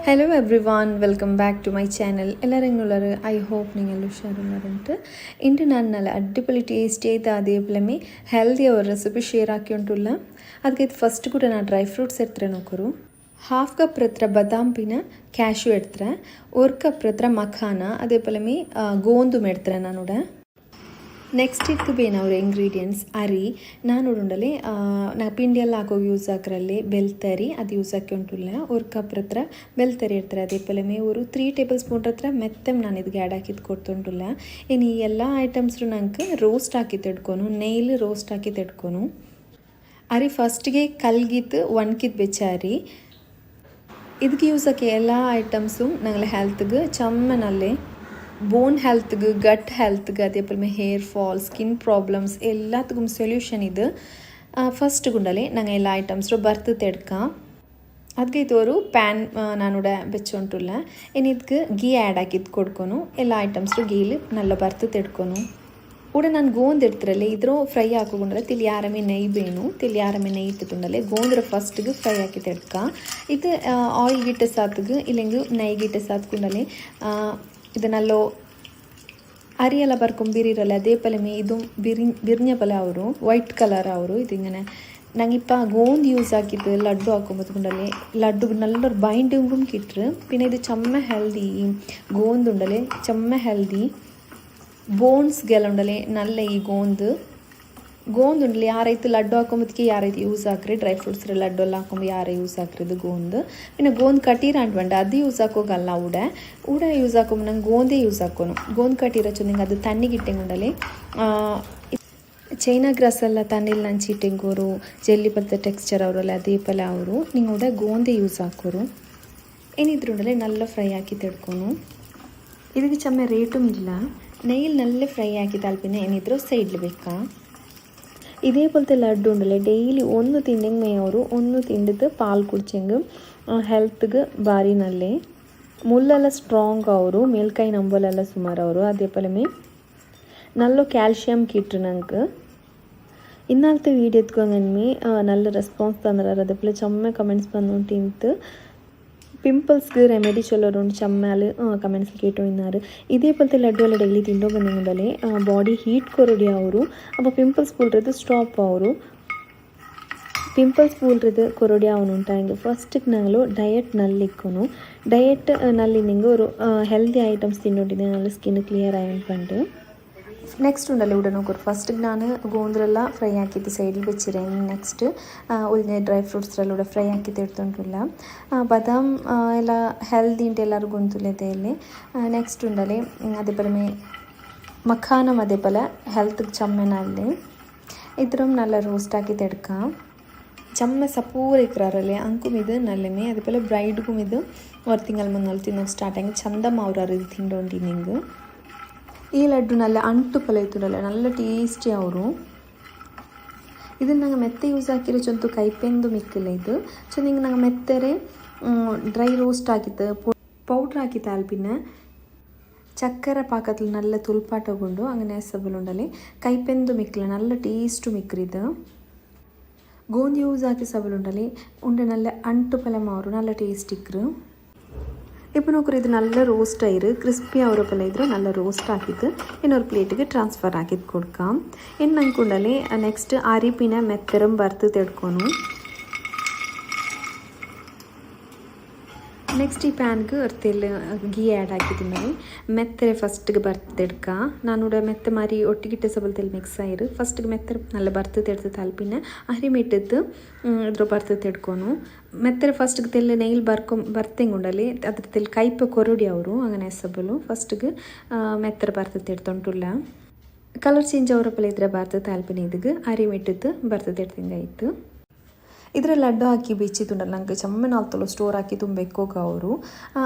Hello everyone welcome back to my channel. എല്ലാവരും എങ്ങനെയുള്ളത്? I hope നിങ്ങൾ ഉഷാറുള്ളവരുണ്ട്. ഇன்று ನಾನು നല്ല ಅಡ್ಡಿಪೊಳಿ ಟೇಸ್ಟಿ ಆಯ್ತು അതേപോലെ ಹೆಲ್ದಿ ಅವ್ರ ರೆಸಿಪಿ ಶೇರ್ ಹಾಕಿಂಟುಲ್ಲ. ಅದಕ್ಕೆ ಫಸ್ಟ್ ಕೂಡ ನಾನು ಡ್ರೈ ಫ್ರೂಟ್ಸ್ ಎಡ್ತಾರೆ ನೋಕರು. 1/2 ಕಪ್ ಹತ್ರ ಬದಾಮ್ ಪಿನ ಕ್ಯಾಶ್ಯೂ ಎಡ್ತಾರೆ, 1 ಕಪ್ ಹತ್ರ ಮಖಾನ അതേപോലെ ಗೋಂದು ಎಡ್ತಾರೆ ನಾನೂಡ. ನೆಕ್ಸ್ಟ್ ಇದಕ್ಕೆ ಬೇನವ್ರ ಇಂಗ್ರೀಡಿಯೆಂಟ್ಸ್ ಅರಿ ನಾನೋಡುಂಡಲೆ ನಾ ಪಿಂಡಿಯೆಲ್ಲ ಹಾಕೋಗಿ ಯೂಸ್ ಹಾಕ್ರಲ್ಲಿ ಬೆಲ್ತರಿ ಅದು ಯೂಸ್ ಹಾಕಿ ಉಂಟುಲ್ಲ. 1 ಕಪ್ ಹತ್ರ ಬೆಲ್ತರಿ ಇರ್ತಾರೆ അതേപോലെ ഒരു 3 ಟೇಬಲ್ ಸ್ಪೂನ್ ಹತ್ರ ಮೆತ್ತಮ್ ನಾನು ಇದಕ್ಕೆ ಆ್ಯಡ್ ಹಾಕಿದ್ದು ಕೊಡ್ತುಂಟುಲ್ಲ. ಇನ್ನು ಈ ಎಲ್ಲ ಐಟಮ್ಸ್ರು ನಂಗೆ ರೋಸ್ಟ್ ಹಾಕಿ ತೆಡ್ಕೊನು, ನೆಯ್ಲ್ ರೋಸ್ಟ್ ಹಾಕಿ ತೆಡ್ಕೊನು. ಅರಿ ಫಸ್ಟ್ಗೆ ಕಲ್ಗಿತ್ತು ಒಣಗಿದ್ದು ಬೆಚ್ಚಾರಿ ಇದಕ್ಕೆ ಯೂಸ್ ಹಾಕಿ ಎಲ್ಲ ಐಟಮ್ಸು ನಂಗೆ ಹೆಲ್ತ್ಗೆ ಚಮ್ಮನಲ್ಲೇ ಬೋನ್ ಹೆಲ್ತ್ಗೆ ಗಟ್ ಹೆಲ್ತ್ಗೆ അതേപോലെ ಹೇರ್ ಫಾಲ್ ಸ್ಕಿನ್ ಪ್ರಾಬ್ಲಮ್ಸ್ ಎಲ್ಲದಕ್ಕೂ ಸೊಲ್ಯೂಷನ್ ಇದು. ಫಸ್ಟ್ ಗುಂಡಲ್ಲಿ ನಂಗೆ ಎಲ್ಲ ಐಟಮ್ಸ್ರು ಬರ್ತು ತೆಡ್ಕ ಅದಕ್ಕೆ ಇದು ಪ್ಯಾನ್ ನಾನೂಡ ಬೆಚ್ಚೊಂಟುಲ್ಲ. ಇನ್ನು ಗೀ ಆ್ಯಡ್ ಹಾಕಿದ್ದು ಕೊಡ್ಕೊನು, ಎಲ್ಲ ಐಟಮ್ಸ್ರು ಗೀಲಿ ನಲ್ಲ ಬರ್ತು ತೆಡ್ಕೊನು. ಕೂಡ ನಾನು ಗೋಂದು ಇಡ್ತಿರಲ್ಲ ಇದ್ರ ಫ್ರೈ ಹಾಕೊಂಡ್ರೆ ತಿಳಿ ಯಾರಮೇ ನೆಯ್ ಬೇನು, ತಿಳಿ ಯಾರಮೇ ನೆಯ್ ಇಟ್ಟುಂಡಲೆ ಗೋಂದ್ರ ಫಸ್ಟ್ಗೆ ಫ್ರೈ ಹಾಕಿ ತೆಡ್ಕ. ಇದು ಆಯಿಲ್ ಗಿಟ್ಟ ಸಾತ್ಗೆ ಇല്ലെങ്കിൽ ನೆಯ್ ಗಿಟ್ಟ ಸಾತ್ಕೊಂಡಲೆ ಇದನ್ನಲ್ಲೋ ಅರಿಯೆಲ್ಲ ಬರ್ಕೊಂಬಿರಿರಲ್ಲ അതേപോലെ ಇದು ಬಿರ್ഞ്ഞ ಪಲ ಅವರು ವೈಟ್ ಕಲರ್ ಅವರು ഇതിങ്ങനെ ഞങ്ങിപ്പോൾ ഗോന്ത് യൂസ് ആക്കിയിട്ട് ലഡ്ഡു ആക്കുമ്പോഴത്തേക്കുണ്ടല്ലേ ലഡ്ഡു നല്ലൊരു ബൈൻഡിങ്ങും കിട്ടും. പിന്നെ ഇത് ചമ്മ ഹെൽത്തി ഈ ഗോന്തുണ്ടല്ലേ ചമ്മ ഹെൽത്തി ಬೋನ್ಸ್ಗೆಲ್ಲ ಉಂಡಲೆ ನಲ್ಲ ಈ ಗೋಂದು ಉಂಡಲೆ ಯಾರೈತೆ ಲಡ್ಡು ಹಾಕೊಂಬದಕ್ಕೆ ಯಾರೈತೆ ಯೂಸ್ ಹಾಕ್ರಿ, ಡ್ರೈ ಫ್ರೂಟ್ಸ್ ಲಡ್ಡು ಎಲ್ಲ ಹಾಕೊಂಬ ಯಾರೇ ಯೂಸ್ ಹಾಕ್ರಿದು ಗೋಂದು. പിന്നെ ಗೋಂದು ಕಟೀರ ಅಂಟ್ವಂಡ ಅದು ಯೂಸ್ ಹಾಕೋಗಲ್ಲ ಊಡ ಯೂಸ್ ಹಾಕೊಂಬ ನಂಗೆ ಗೋಂದೇ ಯೂಸ್ ಹಾಕೋನು. ಗೋಂದು ಕಟೀರ ಚೊಂದಿಂಗೆ ಅದು ತಣ್ಣಿಗಿಟ್ಟೆಂಗುಂಡಲೆ ಚೈನಾ ಗ್ರಾಸ್ ಎಲ್ಲ ತಣ್ಣಿಲ್ ನಂಚಿಟ್ಟೆಂಗೋರು ಜೆಲ್ಲಿ ಪಲ್ತ ಟೆಕ್ಸ್ಚರ್ ಅವರಲ್ಲ അതേപോലെ ಅವರು ನಿಂಗೂಡ ಗೋಂದೇ ಯೂಸ್ ಹಾಕೋರು. ಏನಿದ್ರುಂಡಲೆ നല്ല ಫ್ರೈ ಹಾಕಿ ತೆಡ್ಕೊನು. ಇದಕ್ಕೆ ಚಮ್ಮೆ ರೇಟುം ಇಲ್ಲ, നെയ്യിൽ നല്ല ഫ്രൈ ആക്കിത്താൽ പിന്നെ ಏನಿದ್ರು ಸೈಡ್ಲಿ ಬೇಕಾ. ഇതേപോലത്തെ ലഡ്ഡു ഉണ്ടല്ലേ ഡെയിലി ഒന്ന് തിന്നെങ്കിൽ ಅವರು ഒന്ന് തിന്നിട്ട് ಪಾಲು ಕುಡ್ಚೆಂಗೆ ಹೆಲ್ತ್ಗೆ ಭಾರಿ ನಲ್ಲೇ. ಮುಲ್ಲೆಲ್ಲ ಸ್ಟ್ರಾಂಗ್ ಅವರು ಮೇಲ್ಕೈ ನಂಬಲೆಲ್ಲ ಸುಮಾರು ಅವರು അതേപോലെ നല്ല ಕ್ಯಾಲ್ಶಿಯಂ ಕಿಟ್ಟು ನಂಗೆ. ഇന്നാളത്തെ വീഡിയോ എത്തുകൊങ്ങന്മേ നല്ല റെസ്പോൺസ് തന്നിട്ട് അതേപോലെ ചമ്മ കമൻറ്റ്സ് വന്നുകൊണ്ടിട്ട് പിമ്പിൾസ്ക്ക് റെമഡി ചൊല്ലറുണ്ട് ചമ്മൽ കമൻസിൽ കേട്ടുകൊണ്ടിരുന്നാറ്. ഇതേപോലത്തെ ലഡ്ഡു ಎಲ್ಲ ಡೈಲಿ ತಿಂಡೋ ಬಂದಂಗಂಡಲೆ ಬಾಡಿ ಹೀಟ್ ಕೊರಡಿ ಅವರು അപ്പോൾ ಪಿಂಪಲ್ಸ್ ಪೂಲ್ರದು ಸ್ಟಾಪ್ ಅವರು. ಪಿಂಪಲ್ಸ್ ಪೂಲ್ರದು ಕೊರಡಿ ಅವನು ಉಂಟಾಗಿ ಫಸ್ಟಿಗೆ ನಾಗಳು ಡಯಟ್ ನಲ್ಲಿಕ್ಕೊನು. ಡಯಟ್ ನಲ್ಲಿ ನಿಂಗೆ ഒരു ಹೆಲ್ದಿ ಐಟಮ್ಸ್ ತಿನ್ನೋಟಿದ್ದೆ നല്ല ಸ್ಕಿನ್ ಕ್ಲಿಯರ್ ಆಗಿ ಪಂಡು. ನೆಕ್ಸ್ಟ್ ಉಂಡಲ್ಲ ഇവിടെ നോക്കൊരു ഫസ്റ്റിಗೆ ನಾನು ಗೋಂದ್ರೆಲ್ಲ ಫ್ರೈ ಹಾಕಿದ್ದು ಸೈಡಿൽ വെച്ചിരേ. ನೆಕ್ಸ್ಟ್ ಉಳಿದ ಡ್ರೈ ಫ್ರೂಟ್ಸ್ರೆಲ್ಲ ಕೂಡ ಫ್ರೈ ಹಾಕಿದ್ದು എടുത്തുകൊണ്ടുള്ള ബദാം ಎಲ್ಲ ಹೆಲ್ದಿ ಉಂಟು ಎಲ್ಲರಿಗೂ ಗೊತ್ತಿಲ್ಲದೆ. ನೆಕ್ಸ್ಟ್ ಉಂಡಲೆ അതേപോലെ മഖാനം അതേപോലെ ಹೆಲ್ತ್ಗೆ ಚಮ್ಮೆನಲ್ಲಿ ഇത്രയും നല്ല റോസ്റ്റ് ആക്കിയിട്ട് എടുക്കാം. ചമ്മ സപ്പൂർ ഇക്കറാറല്ലേ ಅಂಕುം ಇದು ನಲ್ಲಮೇ അതേപോലെ ಬ್ರೈಡ್ಗೂ ಇದು ഒരു ತಿಂಗಳ മുന്നോട്ട് ತಿನ್ನೋಕೆ ಸ್ಟಾರ್ಟ್ ಆಗಿ ಚಂದ ಮಾವ್ರಾರು ಇದು ತಿಂಡೋಂಡಿ ನಿಂಗೆ. ಈ ಲಡ್ಡು നല്ല ಅಂಟು ಪಲ ಇತ್ತುರಲ್ಲ നല്ല ಟೇಸ್ಟಿ ಅವರು. ಇದನ್ನು ನಂಗೆ ಮೆತ್ತೆ ಯೂಸ್ ಹಾಕಿರೋ ಚೊಂತು ಕೈಪೆಂದು ಮಿಕ್ಕಿಲ್ಲ ಇದು ಚೊಂದಿಂಗೆ ನಂಗೆ ಮೆತ್ತರೆ ಡ್ರೈ ರೋಸ್ಟ್ ಹಾಕಿತ್ತು ಪೌಡ್ರ್ ಹಾಕಿತ್ತು പിന്നെ ചക്കര പാക്കത്തിൽ നല്ല തുൽപ്പാട്ടകൊണ്ട് അങ്ങനെ സബലുണ്ടല്ലേ കൈപ്പെന്തു മിക്കില്ല നല്ല ടേസ്റ്റ് മിക്കറിത്. ಗೋಂದು ಯೂಸ್ ಹಾಕಿ ಸಬಲುಂಡಲ್ಲಿ ಉಂಡೆ നല്ല ಅಂಟುಪಲ ಮಾರು നല്ല ಟೇಸ್ಟ್ ಇಕ್ಕರು. ഇപ്പോൾ നോക്കൂ ഇത് നല്ല റോസ്റ്റ് ആയിരു ക്രിസ്പി ആവുറപ്പല്ല ഇದ್ರು നല്ല റോസ്റ്റ് ആക്കിയിട്ട് ಇನ್ನೊಂದು ಪ್ಲೇಟಿಗೆ ಟ್ರಾನ್ಸ್ಫರ್ ಹಾಕಿದ್ದು ಕೊಡ್ಕಾം. ಇನ್ನು ನಂಗೆ ನೆಕ್ಸ್ಟ್ ಅರಿಪಿನ ಮೆತ್ತರಂ ಬರ್ತು ತೆಡ್ಕೊನು. ನೆಕ್ಸ್ಟ್ ಈ ಪ್ಯಾನ್ಗೆ ಅರ್ತೆಲ್ಲ ಗೀ ಆ್ಯಡ್ ಹಾಕಿದ್ದೀನಿ ಮೆತ್ತರೆ ಫಸ್ಟ್ಗೆ ಬರ್ತೆಡ್ಕ. ನಾನೂಡ ಮೆತ್ತೆ ಮಾರಿ ಒಟ್ಟಿಗಿಟ್ಟ ಸಬಲ್ತೆಲ್ಲಿ ಮಿಕ್ಸ್ ಆಯಿರು ಫಸ್ಟ್ಗೆ ಮೆತ್ತರೆ നല്ല ಬರ್ತು ತೆಡ್ದು ತಲ್ಪಿನ ಅರಿಮಿಟ್ಟದ್ದು ಇದ್ರ ಬರ್ತು ತೆಡ್ಕೊನು. ಮೆತ್ತರೆ ಫಸ್ಟ್ಗೆ ತೆಲ್ಲು ನೆಯ್ಲ್ ಬರ್ತೇಂಗುಂಡಲ್ಲಿ ಅದ್ರ ತೆಲ್ಲು ಕೈಪ ಕೊರಡಿ ಅವರು അങ്ങനെ ಸಬಲು ಫಸ್ಟ್ಗೆ ಮೆತ್ತರೆ ಬರ್ತು ತೆಡ್ತೊಂಟುಲ್ಲ. ಕಲರ್ ಚೇಂಜ್ ಅವರಪ್ಪಲ್ಲ ಇದ್ರೆ ಬರ್ತು ತಲ್ಪಿನ ಇದಕ್ಕೆ ಅರಿಮಿಟ್ಟದ್ದು ಬರ್ತು ತೆಡ್ದಂಗಾಯಿತು. ಇದರ ಲಡ್ಡು ಹಾಕಿ ಬೆಚ್ಚಿತ್ತುಂಡಲ್ಲ ನಂಗೆ ಚಮ್ಮನ ಆಲ್ತಲ್ಲ ಸ್ಟೋರ್ ಹಾಕಿ ತುಂಬೆಕ್ಕೋಗ ಅವರು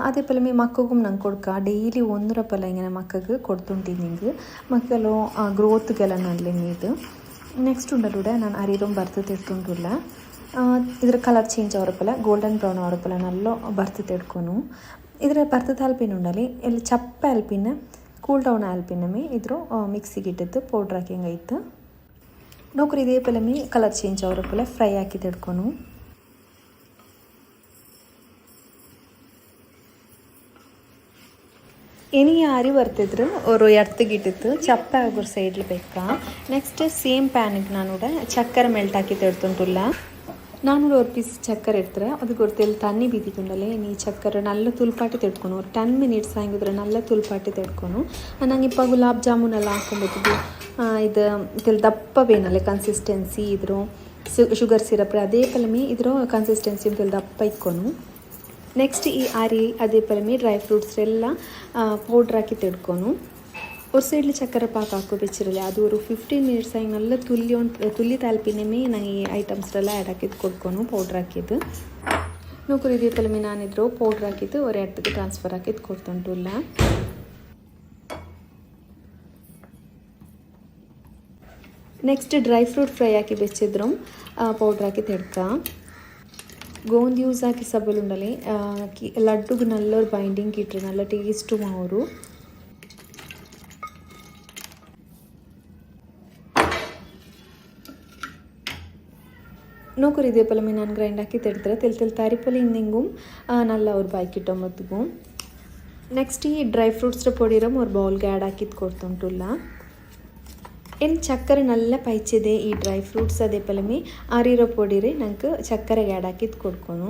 അതേപോലെ ಮಕ್ಕಗೂ ನಂಗೆ ಕೊಡ್ಕ ಡೈಲಿ 1 ರೂಪಾಯಿ ಹಿಂಗೆ ಮಕ್ಕಗೆ ಕೊಡ್ತುಂಟಿದ್ದು ನಿಂಗೆ ಮಕ್ಕಳು ಗ್ರೋತ್ಗೆಲ್ಲ ನಲ್ಲೇ ಇದು. ನೆಕ್ಸ್ಟ್ ಉಂಡಲ್ಲೂಡೆ ನಾನು ಅರಿರೊಂ ಬರ್ತು ತೆಡ್ತುಂಟಿಲ್ಲ. ಇದರ ಕಲರ್ ಚೇಂಜ್ ಅವರಪ್ಪಲ್ಲ ಗೋಲ್ಡನ್ ಬ್ರೌನ್ ಅವರಪ್ಪಲ್ಲ ನಲ್ಲೋ ಬರ್ತು ತೆಡ್ಕೊನು. ಇದರ ಬರ್ತು ತಾಲ್ಪಿನ ಉಂಡಲ್ಲಿ ಎಲ್ಲ ಚಪ್ಪ ಆಲ್ಪಿನ ಕೂಲ್ ಡೌನ್ ಆಲ್ಪಿನಮೇ ಇದ್ರು ಮಿಕ್ಸಿಗೆ ಇಟ್ಟಿದ್ದು ಪೌಡ್ರ್ ಹಾಕಿ ಹಂಗಾಯ್ತು. ನೋಕ್ರಿ ಇದೇ ಕಲರ್ ಚೇಂಜ್ ಅವರಪ್ಪಲ್ಲ ಫ್ರೈ ಹಾಕಿ ತೆಡ್ಕೊನು. ಇನಿ ಯಾರಿ ಬರ್ತಿದ್ರು ಅವರು ಎರ್ತಗಿಟ್ಟಿತ್ತು ಚಪ್ಪೆ ಆಗೋರು ಸೈಡ್ಲಿ ಬೇಕಾ. ನೆಕ್ಸ್ಟ್ ಸೇಮ್ ಪ್ಯಾನಿಗೆ ನಾನು ಚಕ್ಕರೆ ಮೆಲ್ಟ್ ಹಾಕಿ ತೆಡ್ತುಂಟುಲ್ಲ. ನಾನು ஒரு பீஸ் சக்கரை எடுத்துகிறேன். அதுக்கு ஒரு தண்ணி பீத்திக்குண்டலே நீ சக்கரை நல்ல ತುಲ್ಪಾಟಿ ತೆಡ್ಕೊನು. ஒரு 10 minutes ಆಗಿದ್ರೆ நல்ல ತುಲ್ಪಾಟಿ ತೆಡ್ಕೊನು. ನಂಗೆ ಇಪ್ಪ ಗುಲಾಬ್ ಜಾಮೂನ್ ಎಲ್ಲ ಹಾಕೊಂಡ್ಬಿಟ್ಟಿದ್ದು ಇದು ದಪ್ಪ ಬೇನಲ್ಲೇ ಕನ್ಸಿಸ್ಟೆನ್ಸಿ ಇದ್ರು ಶುಗರ್ ಸಿರಪ್ ಅದೇ ಪಲಮಿ ಇದ್ರ ಕನ್ಸಿಸ್ಟೆನ್ಸಿ ಅಂತ ದಪ್ಪ ಇಕ್ಕೊನು. ನೆಕ್ಸ್ಟ್ ಈ ಅರಿ ಅದೇ ಪಲಮಿ ಡ್ರೈ ಫ್ರೂಟ್ಸ್ ಎಲ್ಲ ಪೌಡ್ರ್ ಹಾಕಿ ತೆಡ್ಕೊನು. ஒரு சைடில் சக்கரை பாக்கு ஆக்கோ வச்சிரல ಅದು ஒரு 15 minutes ಆಗಿ நல்ல ತುಲ್ಲಿ ತಾಲ್ಪಿನೇಮೇ ನಾನು ಈ ಐಟಮ್ಸ್ರೆಲ್ಲ ಆ್ಯಡ್ ಹಾಕಿದ್ದು ಕೊಡ್ಕೊನು ಪೌಡ್ರ್ ಹಾಕಿದ್ದು ನೋಕರು ಇದೇ ಪಲಮೆ ನಾನಿದ್ರು ಪೌಡ್ರ್ ಹಾಕಿದ್ದು ஒரு இடத்துக்கு ಟ್ರಾನ್ಸ್ಫರ್ ಹಾಕಿದ್ದು ಕೊಡ್ತುಂಟುಲ್ಲ. ನೆಕ್ಸ್ಟ್ ಡ್ರೈ ಫ್ರೂಟ್ ಫ್ರೈ ಹಾಕಿ ಬೆಚ್ಚಿದ್ರು ಪೌಡ್ರ್ ಹಾಕಿ ತೆಡ್ಕ ಗೋಂದಿ ಯೂಸ್ ಹಾಕಿ ಸಬ್ಬಲು ಉಂಡಲೆ ಲಡ್ಡುಗೆ ನಲ್ಲೊರು ಬೈಂಡಿಂಗ್ ಇಟ್ಟರು ನಲ್ಲ ಟೇಸ್ಟು ಮಾವರು. ನೋಕರು ಇದೇ ಪಲಮೆ ನಾನು ಗ್ರೈಂಡ್ ಹಾಕಿ ತೆಡ್ತಾರೆ ತೆಲ್ ತಾರಿಪೊಲಿ ಹಿಂದಿಂಗುം നല്ല ഒരു ബാക്കിട്ടൊമ്പത്തും. ನೆಕ್ಸ್ಟ್ ಈ ಡ್ರೈ ಫ್ರೂಟ್ಸ್ പൊടിയിലും ഒരു ബൗൾಗೆ ಆ್ಯಡ್ ಹಾಕಿದ್ದು ಕೊಡ್ತುಂಟುಲ್ಲ. ಏನು ಚಕ್ಕರೆ ನಲ್ಲ ಪೈಚಿದೆ ಈ ಡ್ರೈ ಫ್ರೂಟ್ಸ್ ಅದೇ ಪಲಮೆ ಆರಿರೋ ಪೊಡಿರೆ ನಂಗೆ ಚಕ್ಕರೆಗೆ ಆ್ಯಡ್ ಹಾಕಿದ್ದು ಕೊಡ್ಕೊನು.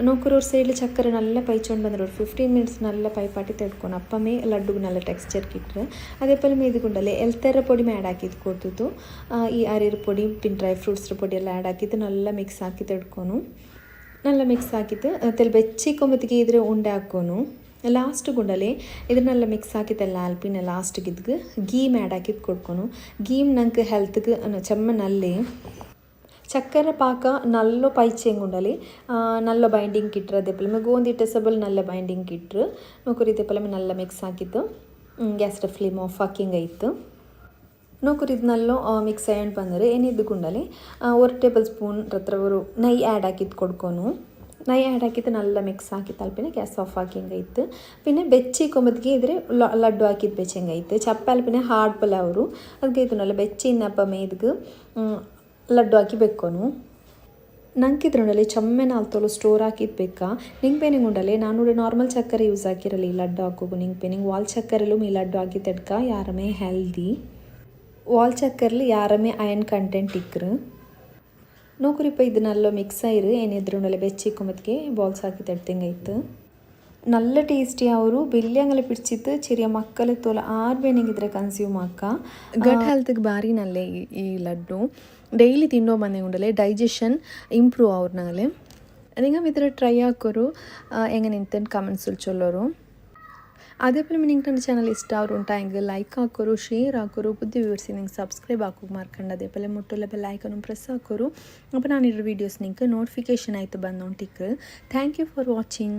ನೋಕರು ஒரு ಸೈಡ್ಲಿ ಚಕ್ಕರೆ ನಲ್ಲ ಪೈಚೊಂಡು ಬಂದ್ರೆ ஒரு 15 minutes ನಲ್ಲ ಪೈಪಾಟಿ ತೆಡ್ಕೊನು ಅಪ್ಪಮೇ ಲಡ್ಡುಗೆ ನಲ್ಲ ಟೆಕ್ಸ್ಚರ್ ಕಿಟ್ರೆ ಅದೇ ಪಲಮೆ ಇದುಗುಂಡಲೆ ಎಲ್ತೆರ ಪೊಡಿ ಆ್ಯಡ್ ಹಾಕಿದ್ದು ಕೊಡ್ತಿತ್ತು. ಈ ಆರಿರೋ ಪೊಡಿ ಪಿನ್ ಡ್ರೈ ಫ್ರೂಟ್ಸ್ ಪೊಡಿ ಎಲ್ಲ ಆ್ಯಡ್ ಹಾಕಿದ್ದು ನಲ್ಲ ಮಿಕ್ಸ್ ಹಾಕಿ ತೆಡ್ಕೊನು. ನಲ್ಲ ಮಿಕ್ಸ್ ಹಾಕಿದ್ದು ತೆಲ್ ಬೆಚ್ಚಿಕೊಂಬತ್ತಿಗೆ ಇದ್ರೆ ಉಂಡೆ ಹಾಕೋನು. ಲಾಸ್ಟ್ ಗುಂಡಲೆ ಇದನ್ನೆಲ್ಲ ಮಿಕ್ಸ್ ಹಾಕಿದ್ದೆಲ್ಲ ಆಲ್ಪಿನ ಲಾಸ್ಟಿಗೆ ಇದ್ಗೆ ಗೀಮ್ ಆ್ಯಡ್ ಹಾಕಿದ್ದು ಕೊಡ್ಕೊನು. ಗೀಮ್ ನಂಗೆ ಹೆಲ್ತ್ಗೆ ಚೆಮ್ಮ ನಲ್ಲೆ ಚಕ್ಕರೆ ಪಾಕ ನಲ್ಲೋ ಪೈಚೆಂಗುಂಡಲೆ ನಲ್ಲ ಬೈಂಡಿಂಗ್ ಕಿಟ್ರು ಅದೇ ಪಲಮೆ ಗೋಂದಿ ಟೆಸಬಲ್ ನಲ್ಲ ಬೈಂಡಿಂಗ್ ಕಿಟ್ರು ನೋಕರು ಇದೇ ಪಲಮೆ ನಲ್ಲ ಮಿಕ್ಸ್ ಹಾಕಿದ್ದು ಗ್ಯಾಸ್ ಫ್ಲೇಮ್ ಆಫ್ ಹಾಕಿಂಗ್ ಆಯಿತು. ನೋಕರು ಇದು ನಲ್ಲೋ ಮಿಕ್ಸ್ ಆ್ಯಂಡ್ ಬಂದರೆ ಏನಿದ್ದು ಗುಂಡಲೆ 1 ಟೇಬಲ್ ಸ್ಪೂನ್ ಹತ್ರ ಅವರು ನೈ ಆ್ಯಡ್ ಹಾಕಿದ್ದು ಕೊಡ್ಕೊನು. ನೈ ಆ್ಯಡ್ ಹಾಕಿದ್ದು ನಲ್ಲ ಮಿಕ್ಸ್ ಹಾಕಿ ತಲ್ಪಿನ ಗ್ಯಾಸ್ ಆಫ್ ಹಾಕಿ ಹಿಂಗೈತು. ಪಿನ್ನೆ ಬೆಚ್ಚಿಕೊಂಬತ್ತಿಗೆ ಇದ್ರೆ ಲಡ್ಡು ಹಾಕಿದ್ದು ಬೆಚ್ಚಂಗೈತೆ ಚಪ್ಪ ಅಲ್ಪಿನ ಹಾರ್ಡ್ ಪಲ್ಲ ಅವರು ಅದಕ್ಕೆ ಇದು ನಲ್ಲ ಬೆಚ್ಚಿನಪ್ಪ ಮೇದ್ಗೆ ಲಡ್ಡು ಹಾಕಿ ಬೆಕ್ಕೊನು. ನಂಗಿದ್ರಲ್ಲಿ ಚೊಮ್ಮೆ ನಾಲ್ತೋಳು ಸ್ಟೋರ್ ಹಾಕಿದ್ದು ಬೇಕಾ ನಿಂಗೆ ಪೇನಿಂಗ್ ಉಂಡಲೆ ನಾನು ನಾರ್ಮಲ್ ಚಕ್ಕರೆ ಯೂಸ್ ಹಾಕಿರಲಿ ಈ ಲಡ್ಡು ಹಾಕೋಗು ನಿಂಗೆ ಪೇನಿಂಗ್ ವಾಲ್ ಚಕ್ಕರೆಲ್ಲೂ ಈ ಲಡ್ಡು ಹಾಕಿ ತೆಡ್ಕ ಯಾರಮೇ ಹೆಲ್ದಿ ವಾಲ್ ಚಕ್ಕರ್ಲಿ ಯಾರಮೇ ಅಯನ್ ಕಂಟೆಂಟ್ ಇಕ್ರು ನೋಕರಿಪ್ಪ ಇದು ನಲ್ಲ ಮಿಕ್ಸ್ ಆಯಿರು ಏನಿದ್ರು ನಲ್ಲ ಬೆಚ್ಚಿಕೊಂಬತ್ತಿಗೆ ಬಾಲ್ಸ್ ಹಾಕಿ ತೆಡ್ತಂಗೈತು നല്ല ടേസ്റ്റി ಅವರು ಬಿಲ್ಯಾಂಗಲ പിടിച്ചിട്ട് ചെറിയ മക്കളെ തോല ആർവേനെങ്കിದ್ರೆ ಕನ್ಸ್ಯೂಮ್ ಆಕ ಗಟ್ ಹೆಲ್ತ್ಗೆ ಭಾರಿ ನಲ್ಲೆ ಈ ಲಡ್ಡು ಡೈಲಿ ತಿನ್ನೋ ಬಂದೆ ಉಂಡಲೆ ಡೈಜೆಷನ್ ಇಂಪ್ರೂವ್ ಅವ್ರನಾಗಲೆ നിങ്ങൾ ഇത്ര ട്രൈ ആക്കൊരു എങ്ങനെ ಇಂತ ಕಮೆಂಟ್ಸ್ ചൊല്ലോರು. അതേപോലെ നിങ്ങൾക്ക് എൻ്റെ ചാനൽ ഇഷ്ടമാവുണ്ടായെങ്കിൽ ലൈക്ക് ആക്കൊരു ഷെയർ ആക്കൊരു പുതിയ വ്യൂവേഴ്സ് നിങ്ങൾക്ക് സബ്സ്ക്രൈബ് ആക്കുക മറക്കണ്ട. അതേപോലെ മുട്ടുള്ള ബെല്ലൈക്കനും പ്രസ് ആക്കൊരു അപ്പോൾ ನಾನಿರೋ ವೀಡಿಯೋಸ್ നിങ്ങൾക്ക് ನೋಟಿಫಿಕೇಷನ್ ಆಯಿತು ಬಂದೊಂಟಿಕ್ಕೆ. Thank you for watching.